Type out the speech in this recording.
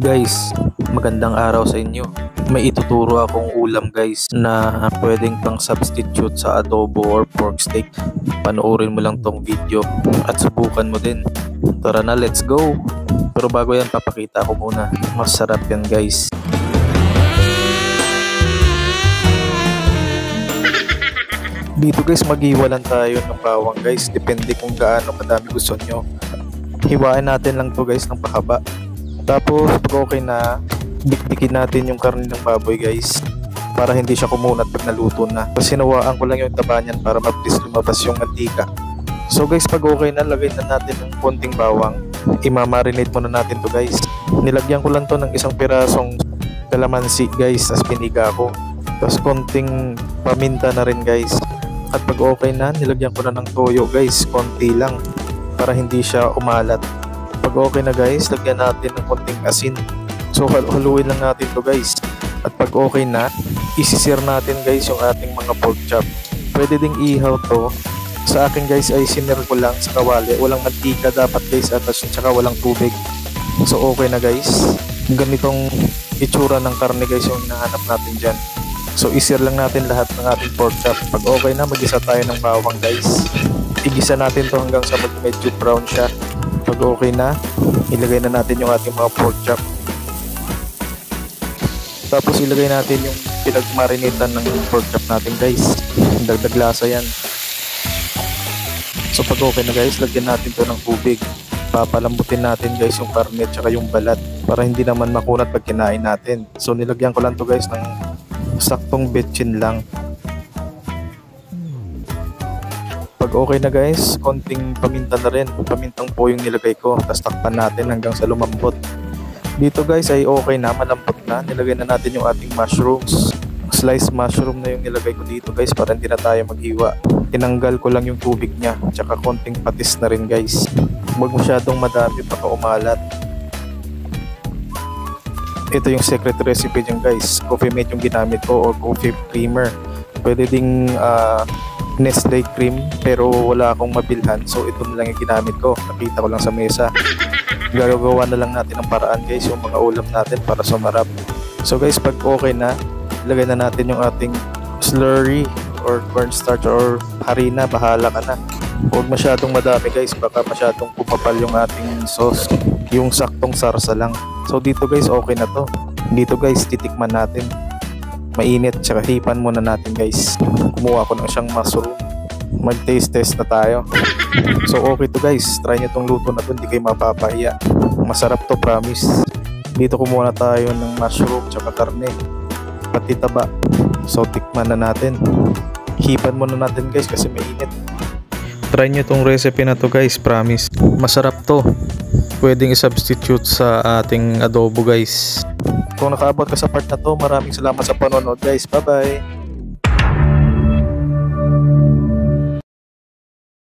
Guys, magandang araw sa inyo. May ituturo akong ulam guys na pwedeng pang substitute sa adobo or pork steak. Panoorin mo lang tong video at subukan mo din. Tara na, let's go! Pero bago yan, papakita ko muna. Masarap yan guys. Dito guys, maghiwalan tayo ng bawang guys. Depende kung gaano kadami gusto nyo. Hiwain natin lang to guys ng pahaba. Tapos pag okay na, dikdikin natin yung karne ng baboy guys para hindi siya kumunat pag naluto na. Kasi hinawaan ko lang yung taba niyan para mabilis lumabas yung mantika. So guys, pag okay na, lagay na natin ng konting bawang. Imamarinate muna natin to guys. Nilagyan ko lang to ng isang pirasong kalamansi guys, as piniga ko. Tapos konting paminta na rin guys. At pag okay na, nilagyan ko na ng toyo guys, konti lang para hindi siya umalat. Pag okay na guys, lagyan natin ng konting asin. So haluin lang natin to guys. At pag okay na, isisir natin guys yung ating mga pork chop. Pwede ding ihaw to. Sa akin guys ay sinir ko lang sa kawali. Walang mantika dapat guys at saka walang tubig. So okay na guys. Ganitong itsura ng karne guys yung hinahanap natin dyan. So isir lang natin lahat ng ating pork chop. Pag okay na, mag-isa tayo ng bawang guys. Igisa natin to hanggang sa medyo brown siya. Pag okay na, ilagay na natin yung ating mga pork chop. Tapos ilagay natin yung pinagmarinitan ng pork chop natin guys. Dagdag lasa yan. So pag okay na guys, lagyan natin to ng tubig. Papalambutin natin guys yung karne at saka yung balat para hindi naman makunat pag kinain natin. So nilagyan ko lang to guys ng saktong betchin lang. Pag okay na guys, konting paminta na rin. Pamintang po yung nilagay ko. Tapos takpan natin hanggang sa lumambot. Dito guys ay okay na, malambot na. Nilagay na natin yung ating mushrooms. Sliced mushroom na yung nilagay ko dito guys para hindi na tayo maghiwa. Tinanggal ko lang yung tubig niya. Tsaka konting patis na rin guys. Huwag masyadong madami baka umalat. Ito yung secret recipe dyan guys. Coffee mate yung ginamit ko or coffee creamer. Pwede ding Nestle cream pero wala akong mabilhan, so ito na lang yung ginamit ko. Nakita ko lang sa mesa. Gagawa na lang natin ng paraan guys yung mga ulam natin para sumarap. So guys, pag okay na, ilagay na natin yung ating slurry or cornstarch or harina. Bahala ka na. Huwag masyadong madami guys, baka masyadong pumapal yung ating sauce. Yung saktong sarsa lang. So dito guys, okay na to. Dito guys, titikman natin. Mainit, tsaka hipan muna natin guys. Kumuha ko ng siyang mushroom. Mag-taste test na tayo. So okay to guys, try nyo tong luto na to, hindi kayo mapapahiya. Masarap to, promise. Dito kumuha na tayo ng mushroom tsaka karne, pati taba. So tikman na natin. Hipan muna natin guys kasi mainit. Try nyo tong recipe na to guys, promise. Masarap to. Pwedeng i-substitute sa ating adobo guys. Kung nakaabot ka sa part na to, maraming salamat sa panonood guys. Bye bye!